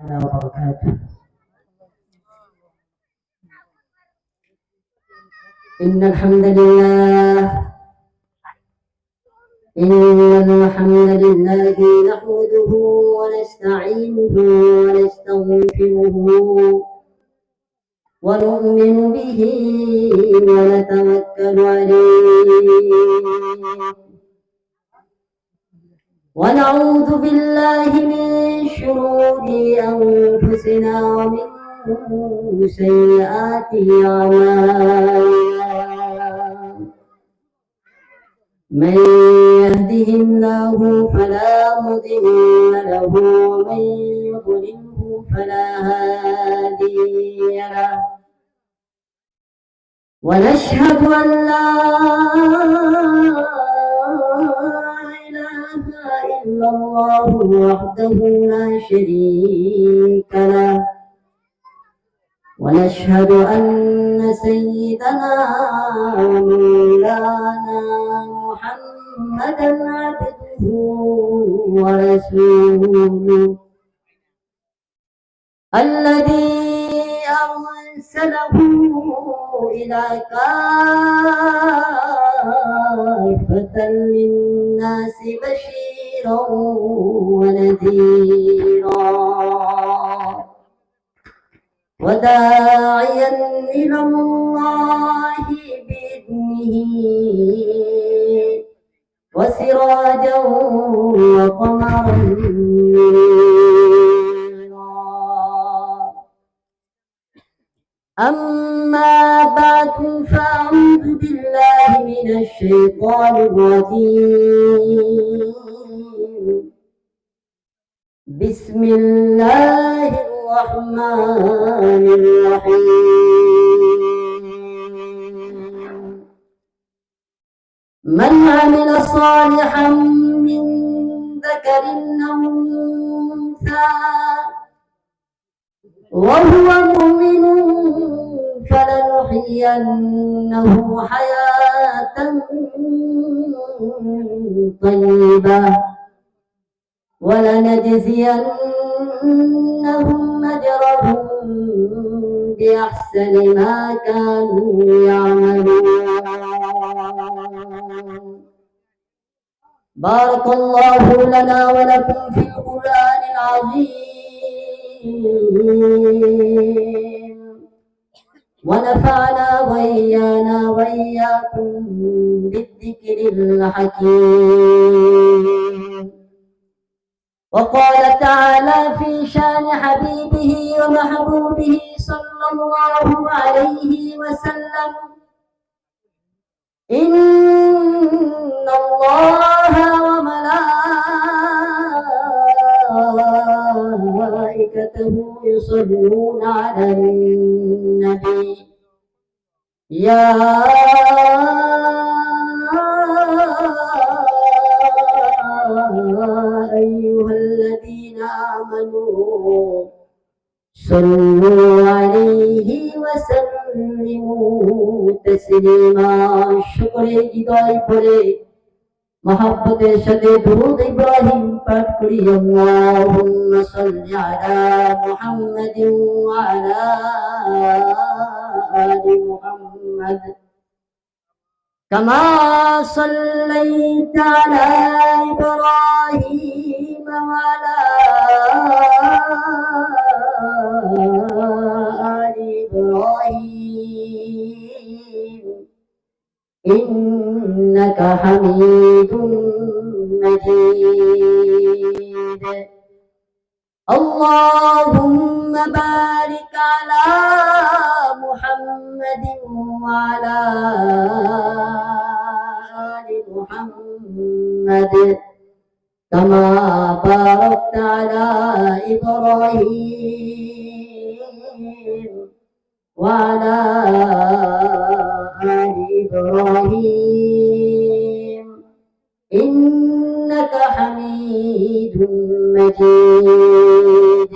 وبركاته. إن الحمد لله نحمده ونستعينه ونستغفره ونؤمن به ونتوكل عليه ونعوذ بالله من شرور أنفسنا ومن سيئات أعمالنا. من يهده الله فلا مضل له ومن يضلله فلا هادي له ونشهد أن لا إله إلا الله وحده لا شريك له ونشهد أن سيدنا ومولانا محمدا عبده ورسوله الذي أرسله إلى كافة للناس بشيرا ونذيرا وداعيا إلى الله بإذنه وسراجا وقمرا منيرا. أما بعد فأعوذ بالله من الشيطان الرجيم. بسم الله الرحمن الرحيم. من عمل صالحا من ذكر أو أنثى وهو مؤمن فلنحيينه حياة طيبة ولنجزينهم أجرهم بأحسن ما كانوا يعملون. بارك الله لنا ولكم في القرآن العظيم ونفعنا وإياكم بالذكر الحكيم. وقال تعالى في شان حبيبه ومحبوبه صلى الله عليه وسلم: إن الله وملائكته يصلون على النبي يا أيها الذين آمنوا صلوا عليه وسلموا تسليما. শুকরে হৃদয় ভরে মহব্বতের সাথে দুরূদ ইব্রাহিম পাঠ করি। আল্লাহুম্মা সাল্লি আলা মুহাম্মাদিন ওয়া আলা আলি মুহাম্মাদ كما صليت على إبراهيم وعلى آل إبراهيم إنك حميد مجيد. اللهم بارك على محمد وعلى آل محمد كما باركت على إبراهيم وعلى آل إبراهيم إنك حميد مجيد.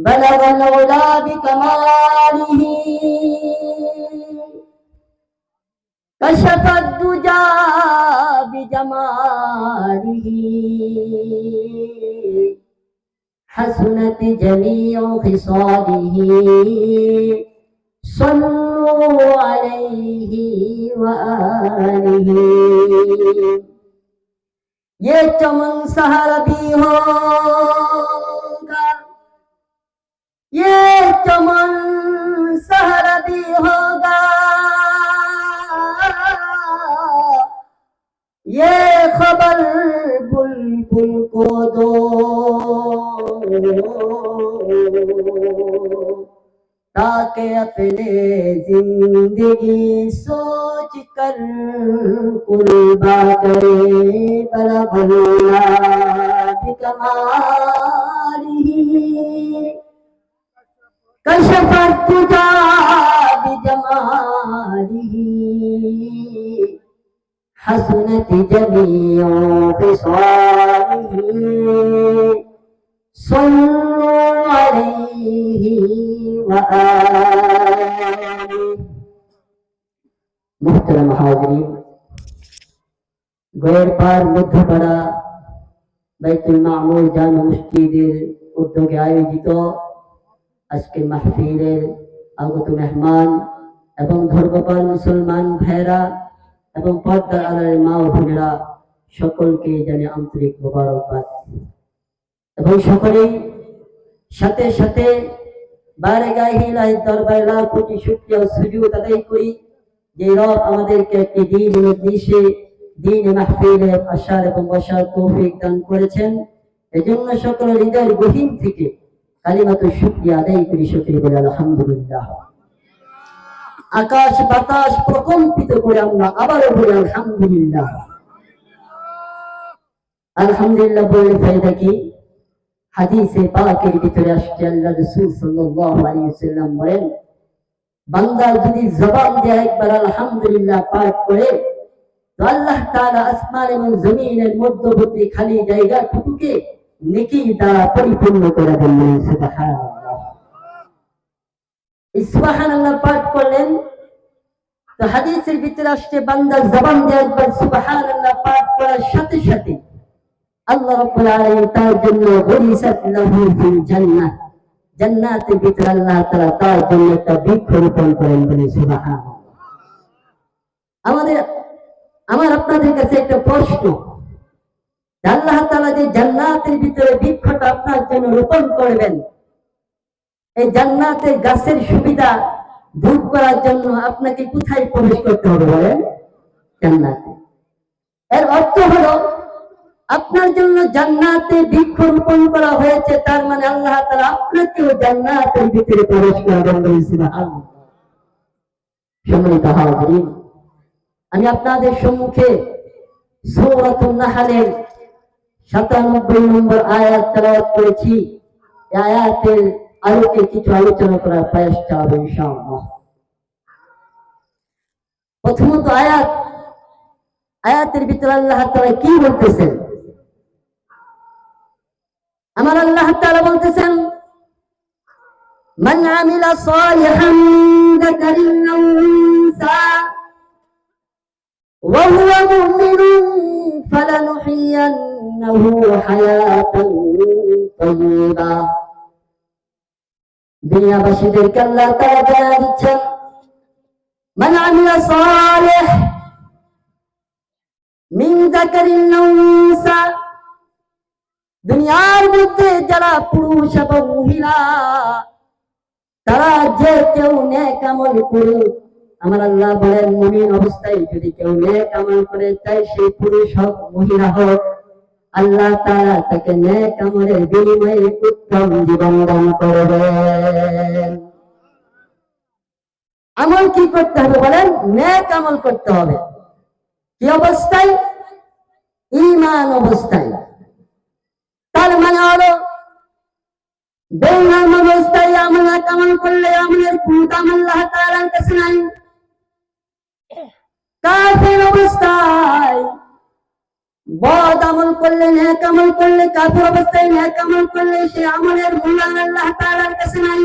بلغ العلا بكماله كشف الدجى بجماله حسنت جميع خصاله صلوا عليه وآله ये चमन सहारा भी होगा ये चमन सहारा भी होगा ये खबर बुलबुल को दो ताकि अपने जिंदगी सोच कर कुर्बा करे बला भला बिकमालिही कशफत तुजा बिजमालिही हसनत जमीउ खिसालिही सल्लु अलैहि व आलिहि। मुहतरम हाज़रीन, गोयर पार मध्यपाड़ा बैतुल मामूर जामा मस्जिদের উদ্যোগে আয়োজিত আজকের মাহফিলের আগত মেহমান এবং ধর্মপ্রাণ মুসলমান ভাইরা এবং পর্দার আড়ালের মা ও বোনেরা সকলকে জানাই আন্তরিক মোবারকবাদ এবং সকলেই সাথে সাথে বারগাহে ইলাহি দরবারে লাখ কোটি শুকরিয়া ও সুজুদ আদায় করি যে রব আমাদেরকে একটি দ্বীন উদ্দেশ্যে দ্বীন মাহফিলে আসার এবং বসার তৌফিক দান করেছেন। এজন্য সকল হৃদয়ের গহীন থেকে কালিমাতু শুকরিয়া আদায় করি, শুকরিয়া বলি আলহামদুলিল্লাহ। আকাশ বাতাস প্রকম্পিত করে আমরা আবারও বলি আলহামদুলিল্লাহ। আলহামদুলিল্লাহ বলে ফায়দা কি? হাদিসে পাকের ভিতরে আসছে আল্লাহ রাসূল সাল্লাল্লাহু আলাইহি ওয়াসাল্লাম বলেন, বান্দা যদি জবান দিয়ে একবার আলহামদুলিল্লাহ পাঠ করে তো আল্লাহ তাআলা আসমান এবং জমিনের মধ্যবর্তী খালি জায়গাটুকুকে নেকি দ্বারা পরিপূর্ণ করে দেন। সুবহানাল্লাহ। সুবহানাল্লাহ পাঠ করলেন তো হাদিসের ভিতরে আসছে বান্দা জবান দিয়ে একবার সুবহানাল্লাহ পাঠ করার সাথে সাথে আল্লাহ রাব্বুল আলামিন তার জন্য গরিসাত লাহু ফিল জান্নাহ, জান্নাতের ভিতরে আল্লাহ তাআলা তার জন্য একটা বৃক্ষ রোপণ করেন। বলে সুবহানাল্লাহ। আমার আপনাদের কাছে একটা প্রশ্ন, আল্লাহ তাআলা যে জান্নাতের ভিতরে বৃক্ষটা আপনার জন্য রোপণ করবেন, এই জান্নাতের গাছের সুবিধা ভোগ করার জন্য আপনাকে কোথায় প্রবেশ করতে হবে বলেন? জান্নাতে। এর অর্থ হলো আপনার জন্য জান্নাতে বৃক্ষ রোপণ করা হয়েছে, তার মানে আল্লাহ তাআলা আপনাকেও জান্নাতের ভিতরে প্রবেশ করাবেন। সুবহানাল্লাহ। সম্মানিত হাজিরিন, আমি আপনাদের সম্মুখে সূরাতুন নাহলের ৯৭ নম্বর আয়াত তেলাওয়াত করেছি। এই আয়াতের আলোকে কিছু আলোচনা করার প্রয়াস চালাবো ইনশাআল্লাহ। প্রথমত আয়াতের ভিতরে আল্লাহ তাআলা কি বলতেছেন? আমার আল্লাহ তাআলা বলতেছেন, মান আমিলা সালিহান মিন যাকারিন আও উনসা ওয়া হুয়া মুমিনুন ফালানুহইয়ান্নাহু হায়াতান তাইয়্যিবা। দুনিয়াবাসীদেরকে আল্লাহ তাআলা জানিয়ে দিচ্ছেন, মান আমিলা সালিহ মিন যাকারিন আও উনসা, দুনিয়ার মধ্যে যারা পুরুষ এবং মহিলা তারা যে কেউ নেক আমল করে, আমার আল্লাহ বলেন মুমিন অবস্থায় যদি কেউ নেক আমল করে, চাই সে পুরুষ হোক মহিলা হোক, আল্লাহ তাআলা তাকে নেক আমলের বিনিময়ে উত্তম জীবন দান করবেন। আমল কি করতে হবে বলেন? নেক আমল করতে হবে। কি অবস্থায়? ঈমান অবস্থায়। তার মানে হলো বেঈমান অবস্থায় আমল করলে আমলের কোনো দাম আল্লাহ তাআলার কাছে নাই। কাফির অবস্থায় বদ আমল করলে, নেক আমল করলে, কাফির অবস্থায় নেক আমল করলে সে আমলের মূল্যায়ন আল্লাহ তাআলার কাছে নাই।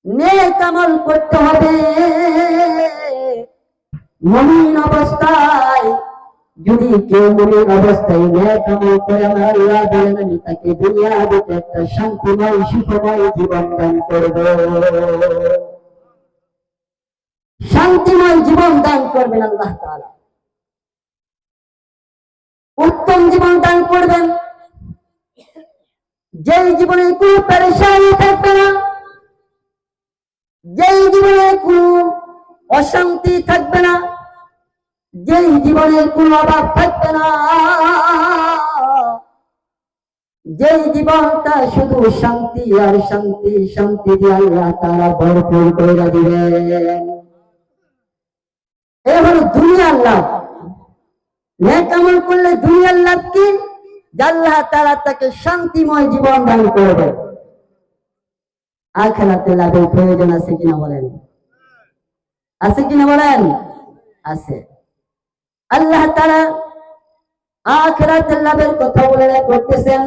নেক আমল করতে হবে মুমিন অবস্থায়, যদি কেউ মুমিন অবস্থায় নেক আমল করে আমার আল্লাহ বলেন আমি তাকে দুনিয়াতে একটা শান্তিময় সুখময় জীবন দান করব, শান্তিময় জীবন দান করবেন আল্লাহ তাআলা, উত্তম জীবন দান করবেন, যেই জীবনে কোনো পেরেশানি থাকবে না, যেই জীবনে কোনো অশান্তি থাকবে না, যেই জীবনে কোনো অভাব থাকবে না, যেই জীবনটা শুধু শান্তি আর শান্তি, শান্তি দিয়ে আল্লাহ তাআলা ভরপুর করে দিবেন। এ হলো দুনিয়ার লাভ। নেক আমল করলে দুনিয়ার লাভ কি? আল্লাহ তাআলা তাকে শান্তিময় জীবন দান করবে। আখিরাতে লাভের প্রয়োজন আছে কিনা বলেন? আছে কিনা বলেন? আছে। আল্লাহ তাআলা আখিরাতের লাভের কথা বলে করতেছেন,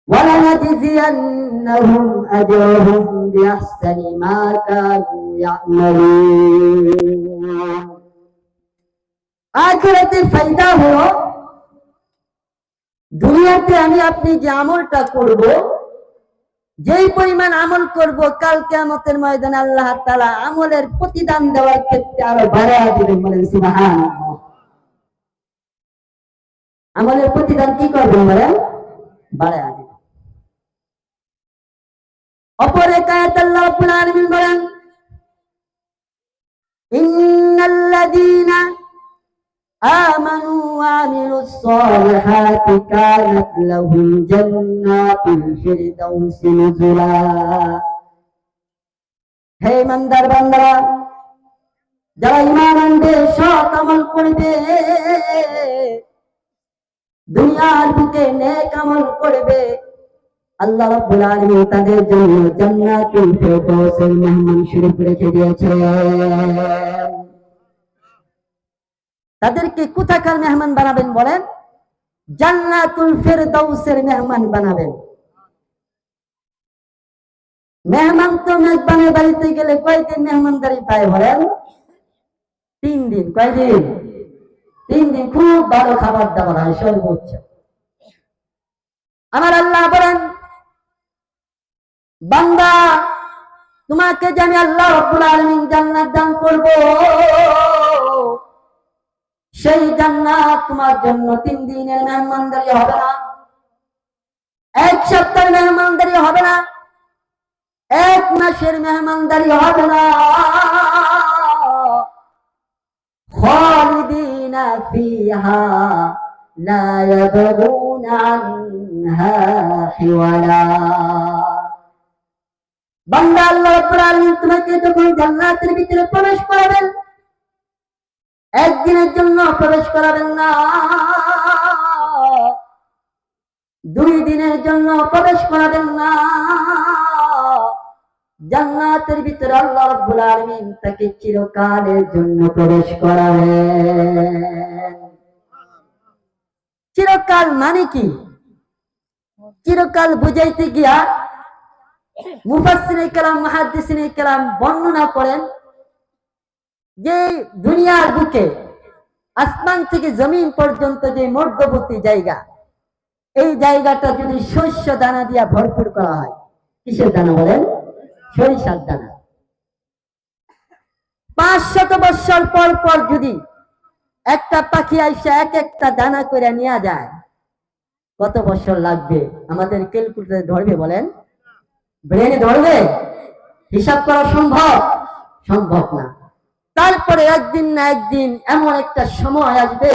وَلَنَجْزِيَنَّهُمْ أَجْرَهُمْ بِأَحْسَنِ مَا كَانُوا يَعْمَلُونَ। আখিরাতে ফায়দা হলো দুনিয়াতে আমি আপনি যে আমলটা করব, যেই পরিমাণ আমল করব, কাল কিয়ামতের ময়দানে আল্লাহ তাআলা আমলের প্রতিদান দেওয়ার ক্ষেত্রে আরো বাড়ায় দিবেন। বলেন সুবহানাল্লাহ। আমলের প্রতিদান কি করবেন বলেন? বাড়ায় দিবেন। অপর এক আয়াতে আল্লাহ রাব্বুল আলামিন বলেন, ইন্নাল্লাযীনা আমানু ওয়া আমিলুস সালিহাতি কানাত লাহুম জান্নাতুল ফিরদাউসি নুজুলা। হে ইমানদার বান্দারা, যারা ঈমান আনবে, সৎ আমল করবে, দুনিয়ার বুকে নেক আমল করবে, আল্লাহ রাব্বুল আলামিন তাদের জন্য জান্নাতুল ফিরদাউসের মেহমান শরীফ রেখে দিয়েছেন। তাদেরকে কোথাকার মেহমান বানাবেন বলেন? জান্নাতুল ফিরদাউসের মেহমান বানাবেন। মেহমান তো মেজবানের বাড়িতে গেলে কয়দিন মেহমানদারি পায় বলেন? 3 দিন। কয়দিন? 3 দিন। খুব ভালো খাবার দাবার হয় সর্বোচ্চ। আমার আল্লাহ বলেন, বান্দা তোমাকে যে আমি আল্লাহ রাব্বুল আলামিন জান্নাত দান করব, সেই জান্নাত তোমার জন্য 3 দিনের মেহমানদারি হবে না, 1 সপ্তাহের মেহমানদারি হবে না, 1 মাসের মেহমানদারি হবে না। খালিদিনা ফিহা লা ইয়াবগুনা আনহা হিওয়ালা। বান্দা আল্লাহ রাব্বুল আলামিন তোমাকে যখন জান্নাতের ভিতরে প্রবেশ করাবেন, একদিনের জন্য প্রবেশ করাবেন না, 2 দিনের জন্য প্রবেশ করাবেন না। জান্নাতের ভিতরে আল্লাহ রাব্বুল আলামিন তাকে চিরকালের জন্য প্রবেশ করাবেন। চিরকাল মানে কি? চিরকাল বুঝাইতে গিয়া মুফাসসিরে কেরাম, মুহাদ্দিসিনে কেরাম বর্ণনা করেন যে দুনিয়ার বুকে আসমান থেকে জমিন পর্যন্ত যে মধ্যবর্তী জায়গা, এই জায়গাটা যদি শস্য দানা দিয়া ভরপুর করা হয়, কিসের দানা বলেন? সরিষার দানা। 500 বছর পর পর যদি একটা পাখি আইসা এক একটা দানা করে নিয়ে যায়, কত বছর লাগবে? আমাদের ক্যালকুলেটরে ধরবে বলেন? ব্রেনে ধরবে? হিসাব করা সম্ভব? সম্ভব না। তারপরে একদিন না একদিন এমন একটা সময় আসবে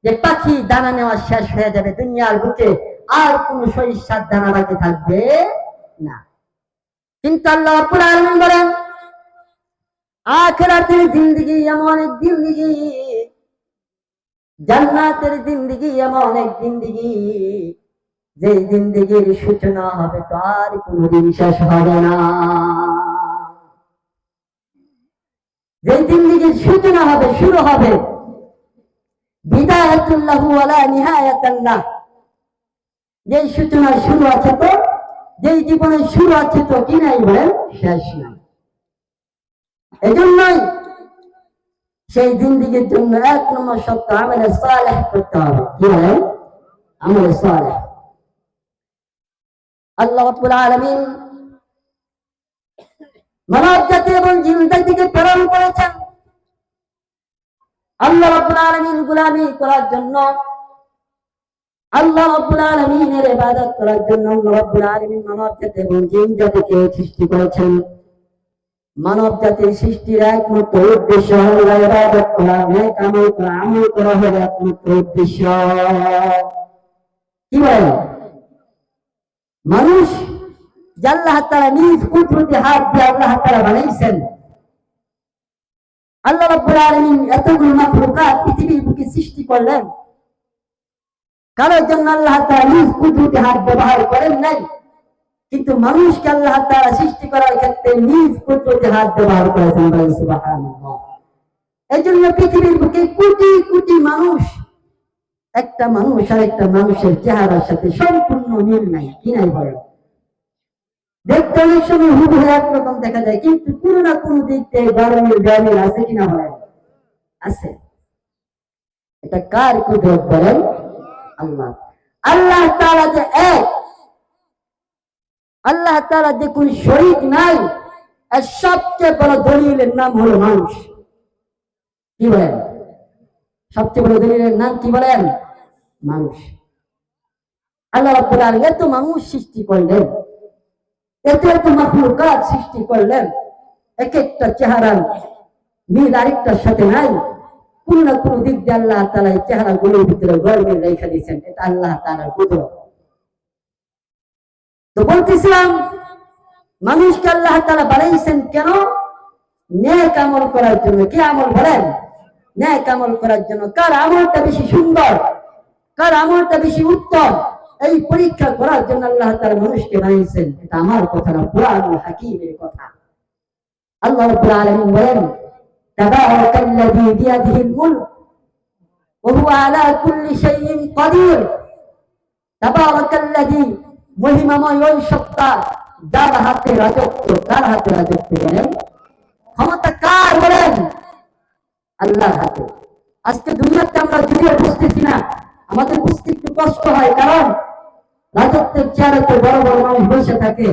যে পাখি দানা নেওয়া শেষ হয়ে যাবে, দুনিয়ার বুকে আর কোন সরিষার দানা বাকি থাকবে না। কিন্তু আল্লাহ রাব্বুল আলামিন বলেন, আখিরাতের জিন্দেগি এমন এক জিন্দেগি, জান্নাতের জিন্দেগি এমন এক জিন্দেগি, যে জিন্দেগির সূচনা হবে তো আর কোনদিন শেষ হবে না। যে জিন্দেগির সূচনা হবে, শুরু হবে, বিদায়াতুল্লাহু ওয়ালা নিহায়াতাল্লাহ। যেই সূচনার শুরু আছে তো, যেই জীবনের শুরু আছে তো কি নাই বলেন? শেষ নাই। এজন্যই সেই জিন্দেগীর জন্য 1 নম্বর শর্ত আমলে সালেহ করতে হবে। কি বলেন? আমলে সালেহ। আল্লাহ রাব্বুল আলামিন মানব জাতি এবং জিন জাতিকে প্রেরণ করেছেন আল্লাহ রাব্বুল আলামিন গোলামি করার জন্য, আল্লাহ রাব্বুল আলামিনের ইবাদত করার জন্য। আল্লাহ রাব্বুল আলামিন মানব জাতি এবং জিন জাতিকে সৃষ্টি করেছেন। মানব জাতির সৃষ্টির একমাত্র উদ্দেশ্য হল ইবাদত করা, নেক আমল করা, আমল করা হলো একমাত্র উদ্দেশ্য। কি বলেন? মানুষ যে আল্লাহ তাআলা নিজ কুদরতি হাত দিয়ে আল্লাহ তাআলা বানাইছেন। আল্লাহ রাব্বুল আলামিন এতগুলো মাখলুকাত পৃথিবীর বুকে সৃষ্টি করলেন, কারোর জন্য আল্লাহ তাআলা নিজ কুদরতি হাত ব্যবহার করেন নাই, কিন্তু মানুষকে আল্লাহ তাআলা সৃষ্টি করার ক্ষেত্রে নিজ কুদরতি হাত ব্যবহার করেছেন। সুবহানাল্লাহ। এজন্য পৃথিবীর বুকে কোটি কোটি মানুষ, একটা মানুষ আর একটা মানুষের চেহারার সাথে সম্পূর্ণ মিল নাই। কি নাই বলেন? দেখতে অনেক সময় হুবহু একরকম দেখা যায়, কিন্তু কোনো না কোনো দিক থেকে গরমের ব্যায়ামের আছে কিনা বলেন? আছে। এটা কার কুদরত বলেন? আল্লাহ। আল্লাহ তাআলা যে এক, আল্লাহ তাআলা যে কোন শরীক নাই, এর সবচেয়ে বড় দলিলের নাম হলো মানুষ। কি বলেন? সবচেয়ে বড় দলিলের নাম কি বলেন? মানুষ। আল্লাহ রাব্বুল আলামিন এত মানুষ সৃষ্টি করলেন, এত এত মাখলুকাত সৃষ্টি করলেন, এক একটা চেহারা মিল আরেকটার সাথে নাই। কোন না কোন দিক দিয়ে আল্লাহ তাআলা এই চেহারাগুলোর ভিতরে গড়ে রেখে দিয়েছেন। এটা আল্লাহ তাআলার কুদরত। তো বলতেছিলাম, মানুষকে আল্লাহ তাআলা বানাইছেন কেন? নেক আমল করার জন্য। কি আমল বলেন? নেক আমল করার জন্য। কার আমলটা বেশি সুন্দর, কার আমলটা বেশি উত্তম, এই পরীক্ষা করার জন্য আল্লাহ তাআলা মানুষকে বানিয়েছেন। এটা আমার কথা না, কুরআনুল হাকীমের কথা। আল্লাহ রাব্বুল আলামিন বলেন, তাবারাকাল্লাযী বিয়াদিহিল মুলক ওয়া হুয়া আলা কুল্লি শাইইন কাদির। তাবারাকাল্লাযী, মহিমাময় ওই সত্তা যার হাতে রাজত্ব। কার হাতে রাজত্ব বলেন? ক্ষমতা কার বলেন? আল্লাহর হাতে। আজকে দুনিয়াতে আমরা যদিও বুঝতেছি না, আমাদের বুঝতে একটু কষ্ট হয়, কারণ রাজত্বের চেয়ারে তো বড় বড় মানুষ বসে থাকে,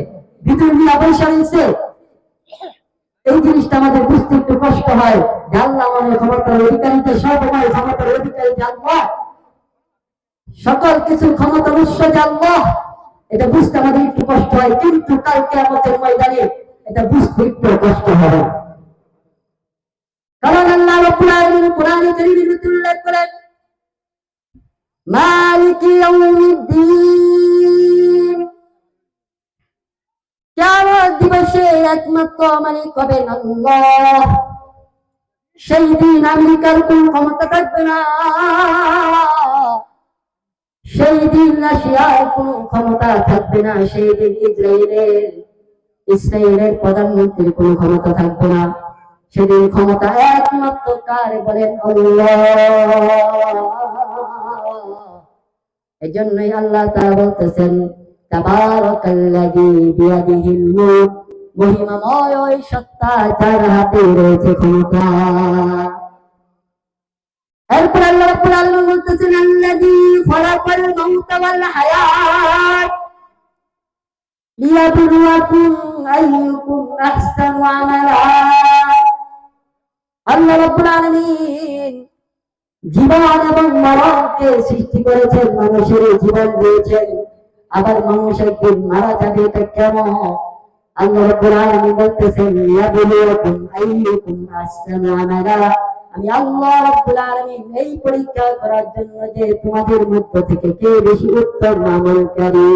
ভিতরে নিয়ে বসে রয়েছে। এই জিনিসটা আমাদের বুঝতে একটু কষ্ট হয় যে আল্লাহ আমাদের ক্ষমতার অধিকারীতে, সর্বময় ক্ষমতার অধিকারী যে আল্লাহ, সকল কিছুর ক্ষমতার উৎস যে আল্লাহ, এটা বুঝতে আমাদের একটু কষ্ট হয়। কিন্তু কালকে আমাদের ময়দানে এটা বুঝতে একটু কষ্ট হবে, কারণ আল্লাহ রাব্বুল আলামিন কোরআনে কারীমের ভিতরে উল্লেখ করেন, মালিকি ইয়াউমিদ্দিন, কিয়ামত দিবসে একমাত্র মালিক হবেন আল্লাহ। সেই দিন আমেরিকার কোন ক্ষমতা থাকবে না, সেই দিন রাশিয়ার কোন ক্ষমতা থাকবে না, সেই দিন ইসরায়েলের প্রধানমন্ত্রীর কোন ক্ষমতা থাকবে না। সেদিন ক্ষমতা একমাত্র কার বলেন? আল্লাহ। এই জন্যই আল্লাহ তাআলা বলতেছেন, তাবারাকাল্লাযী বিয়াদিহিল মুলক, মহিমাময় ওই সত্তা যার হাতে রয়েছে ক্ষমতা। এরপর আল্লাহ রাব্বুল আলামিন বলতেছেন, আল্লাযী খালাকাল মাউতা ওয়াল হায়াত লিয়াবলুয়াকুম আইয়ুকুম আহসানু আমালা। আল্লাহ রাব্বুল আলামিন জীবন এবং মরণকে সৃষ্টি করেছেন, মানুষের জীবন দিয়েছেন, আবার মানুষ একদিন মারা যাবে। এটা কেন? আল্লাহ রাব্বুল আলামিন বলতেছেন, লিয়াবলুয়াকুম আইয়ুকুম আহসানু আমালা। আমি আল্লাহ রাব্বুল আলামিন এই পরীক্ষা করার জন্য যে তোমাদের মধ্য থেকে কে বেশি উত্তম আমলকারী।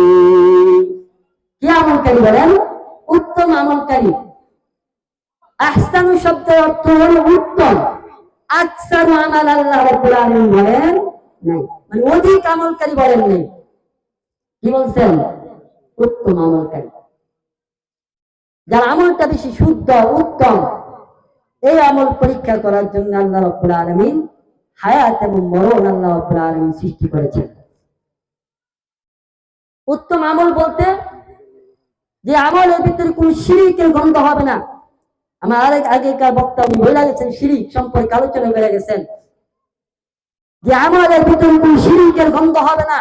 কি আমলকারী বলেন? উত্তম আমলকারী। আহসানু শব্দের অর্থ হলো উত্তম। আকসারু আমাল আল্লাহ রাব্বুল আলামিন বলেন নাই, মানে অধিক আমলকারী বলেন নাই। কি বলছেন? উত্তম আমলকারী, যার আমলটা বেশি শুদ্ধ উত্তম। এই আমল পরীক্ষা করার জন্য আল্লাহ রাব্বুল আলামিন হায়াত এবং মরণ আল্লাহ রাব্বুল আলামিন সৃষ্টি করেছেন। উত্তম আমল বলতে যে আমলের ভিতরে কোন শিরকের গন্ধ হবে না, আমার আগেকার বক্তা উনি বলে গেছেন শিরিক সম্পর্কে আলোচনা করে গেছেন যে আমাদের ভিতরে কোন শিরিকের গন্ধ হবে না,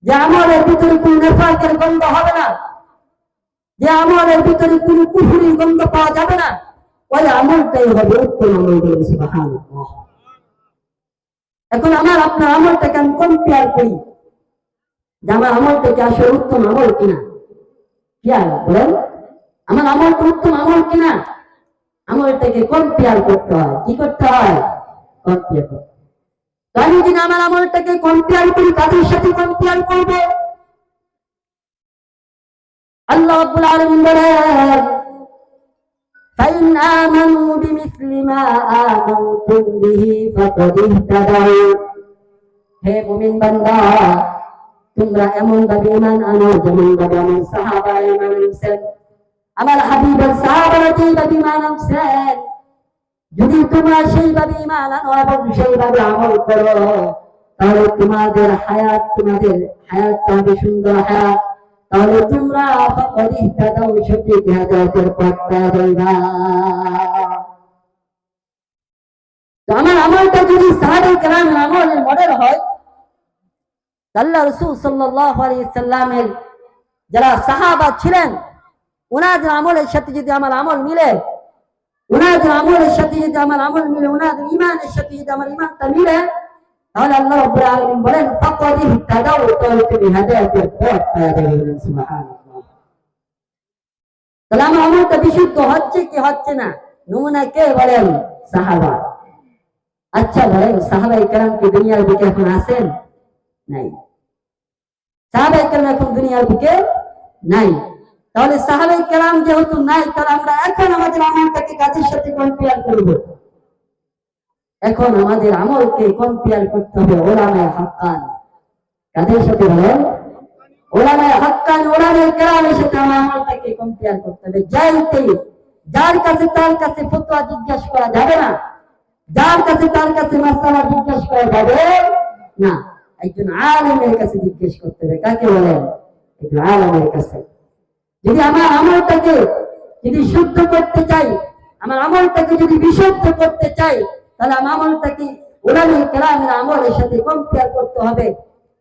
যে আমাদের ভিতরে কোন নেফাকের গন্ধ হবে না, যে আমাদের ভিতরে কোন কুফরির গন্ধ পাওয়া যাবে না, ওই আমলটাই হবে উত্তম আমল বলে সুবহানাল্লাহ। এখন আমার আপনার আমলটাকে আমি কম্পেয়ার করি যে আমার আমলটাকে আসলে উত্তম আমল কিনা। কি আর বলেন, আমার আমলটা উত্তম আমল কিনা, আমলটাকে কম্পেয়ার করতে হয়। কি করতে হয়? কম্পেয়ার করতে। আমি যদি আমার আমলটাকে কম্পেয়ার করি, কাদের সাথে কম্পেয়ার করব? আল্লাহ রাব্বুল আলামিন বলেন فإن آمنوا بمثل ما آمنتم به فقد اهتدوا। হে মুমিন বান্দা, তোমরা এমন ভাবে ঈমান আনো যেমন ভাবে আমার সাহাবারা ঈমান আনছেন, আমার হাবিবের সাহাবারা যেভাবে ঈমান আনছেন। যদি তোমরা সেইভাবে ঈমান আনো এবং সেইভাবে আমল করো, তাহলে তোমাদের হায়াত হবে সুন্দর হায়াত। তাহলে তোমরা সঠিক হেদায়েতের পথ পাইবা। আমার আমলটা যদি সাহাবায়ে কেরামের আমলের মডেল হয়, আল্লাহ রাসূল সাল্লাল্লাহু আলাইহি সাল্লামের যারা সাহাবা ছিলেন, ওনাদের আমলের সাথে যদি আমার আমল মিলে, ওনাদের আমলের সাথে যদি আমার আমল মিলে, ওনাদের ঈমানের সাথে যদি আমার ঈমানটা মিলে, তাহলে আল্লাহ রাব্বুল আলামিন বলেন ফাকাদ ইহতাদাউ, তাহলে তুমি হেদায়েতের পথ পেয়ে যাবে। সুবহানাল্লাহ। তাহলে আমার আমলটা বিশুদ্ধ হচ্ছে কি হচ্ছে না, নমুনা কে বলেন? সাহাবা। আচ্ছা বলেন, সাহাবায়ে কেরাম কি দুনিয়ার বুকে এখন আছেন? নাই। সাহাবায়ে কেরাম এখন দুনিয়ার বুকে নাই। তাহলে সাহাবায়ে কেরাম যেহেতু নাই, তাহলে আমরা এখন আমাদের আমলটাকে কাদের সাথে কম্পেয়ার করব? এখন আমাদের আমলকে কম্পেয়ার করতে হবে উলামায়ে হাক্কান। কাদের সাথে বলেন? উলামায়ে হাক্কান, উলামায়ে কেরামের সাথে আমার আমলটাকে কম্পেয়ার করতে হবে। যার কাছে তার কাছে ফতোয়া জিজ্ঞাসা করা যাবে না, যার কাছে তার কাছে মাসআলা জিজ্ঞাসা করা যাবে না। একজন আলেমের কাছে জিজ্ঞেস করতে হবে। কাকে বলেন? একজন আলেমের কাছে। যদি আমার আমলটাকে যদি শুদ্ধ করতে চাই, আমার আমলটাকে যদি বিশুদ্ধ করতে চাই, তাহলে আমার আমলটাকে উলামায়ে কেরামের আমলের সাথে কম্পেয়ার করতে হবে।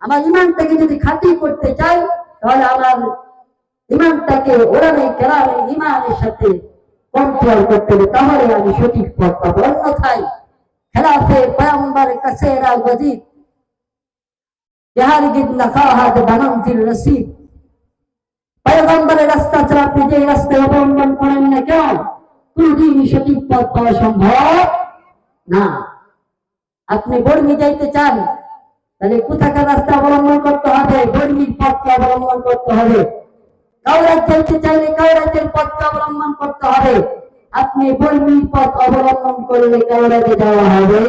আমার ঈমানটাকে যদি খাঁটি করতে চাই, তাহলে আমার ঈমানটাকে উলামায়ে কেরামের ঈমানের সাথে কম্পেয়ার করতে হবে, তাহলে আমি সঠিক পথ পাবো। অন্যথায় খেলাফে পয়গম্বর কাসেরা গজিদ বিহারগিদ নাখাহাদ বানামতির রসিদ। পয়গম্বরের রাস্তা ছাড়া আপনি যে রাস্তায় অবলম্বন করেন না কেন, কোনদিনই সঠিক পথ পাওয়া সম্ভব না। আপনি বর্মি যাইতে চান, তাহলে কোথাকার রাস্তা অবলম্বন করতে হবে? বর্মির পথকে অবলম্বন করতে হবে। কাউরাত যাইতে চাইলে কাউরাতের পথকে অবলম্বন করতে হবে। আপনি বর্মির পথ অবলম্বন করলে কাউরাতে যাওয়া হবে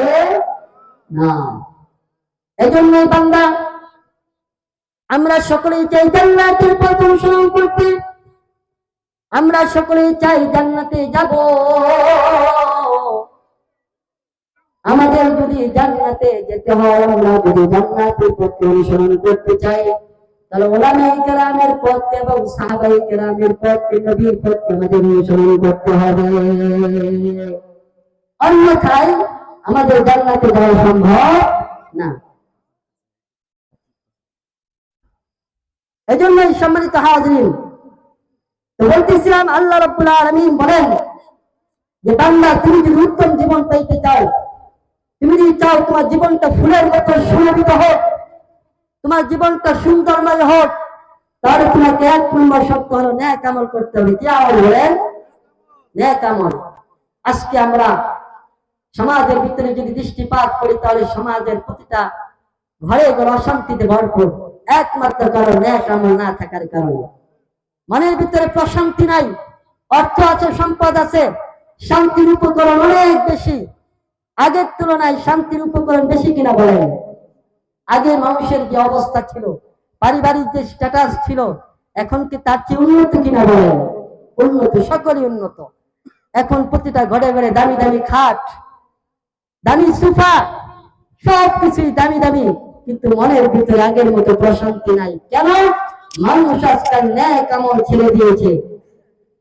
না। এজন্যই বান্দা, আমরা সকলেই চাই জান্নাতের পথ অনুসরণ করতে, আমরা সকলেই চাই জান্নাতে যাব। আমাদের যদি জান্নাতে যেতে হয়, আমরা যদি জান্নাতের পথ অনুসরণ করতে চাই, তাহলে উলামায়ে কেরামের পথ এবং সাহাবায়ে কেরামের পথ, নবীর পথ আমাদের অনুসরণ করতে হবে। অন্যথায় আমাদের জান্নাতে যাওয়া সম্ভব না। এজন্যই সম্মানিত হাজিরিন, তো বলতেছিলাম আল্লাহ রাব্বুল আলামিন বলেন যে বান্দা, তুমি যদি উত্তম জীবন পাইতে চাও, তুমি যদি চাও তোমার জীবনটা ফুলের মতো সুরভিত হোক, তোমার জীবনটা সুন্দরময় হোক, তাহলে তোমাকে 1 নম্বর শর্ত হলো নেক আমল করতে হবে। কি আমল বলেন? নেক আমল। আজকে আমরা সমাজের ভিতরে যদি দৃষ্টিপাত করি, তাহলে সমাজের প্রতিটা ঘরে ঘরে অশান্তিতে ভরপুর, একমাত্র কারণ নেক আমল না থাকার কারণে। মনের ভিতরে প্রশান্তি নাই। অর্থ আছে, সম্পদ আছে, শান্তির উপকরণ অনেক বেশি। আগের তুলনায় শান্তির উপকরণ বেশি কিনা বলেন? আগে মানুষের যে অবস্থা ছিল, পারিবারিক যে স্ট্যাটাস ছিল, এখন কি তার চেয়ে উন্নত কিনা বলেন? উন্নত, সকলই উন্নত। এখন প্রতিটা ঘরে ঘরে দামি দামি খাট, দামি সোফা, সবকিছুই দামি দামি, কিন্তু মনের ভিতরে আগের মতো প্রশান্তি নাই। কেন? মানুষ আজকাল ন্যাক আমল ছেড়ে দিয়েছে।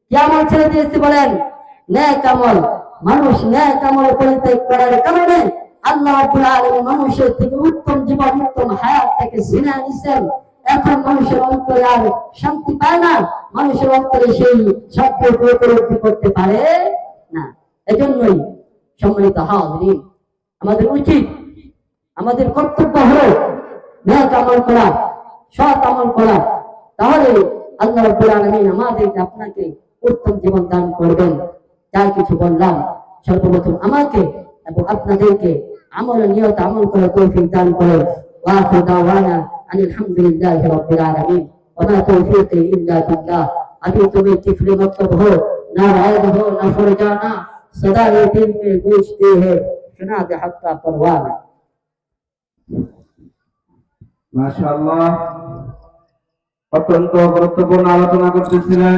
কি আমল ছেড়ে দিয়েছে বলেন? ন্যাক আমল, মানুষ ন্যাক আমল পরিত্যাগ করার কারণে আল্লাহ রাব্বুল আলামিন মানুষের থেকে উত্তম জীবন, উত্তম হায়াত থেকে ছিনিয়ে নিছেন। এখন মানুষের অন্তরে আর শান্তি পায় না, মানুষের অন্তরে সেই সত্যকে উপলব্ধি করতে পারে না। এজন্যই সম্মানিত হাজিরিন, আমাদের উচিত, আমাদের কর্তব্য হলো ন্যাক আমল করা, সৎ আমল করা। তাহলে আল্লাহ রাব্বুল আলামিন আমাদেরকে, আপনাকে উত্তম জীবন দান করবেন। যা কিছু বললাম, সর্বপ্রথম আমাকে এবং আপনাদেরকে আমল নিয়ত আমল করার তৌফিক দান করেন। ওয়া আখিরু দাওয়ানা আনিল হামদুলিল্লাহি রাব্বিল আলামিন ওয়া মা তৌফিকি ইল্লা বিল্লাহ। अभी तुम्हें तिफले मतलब हो ना रायद हो ना फरजाना, सदा ये दिल में गूंजती है सुना दे हक का परवाना। মাশাআল্লাহ, অত্যন্ত গুরুত্বপূর্ণ আলোচনা করতেছিলেন।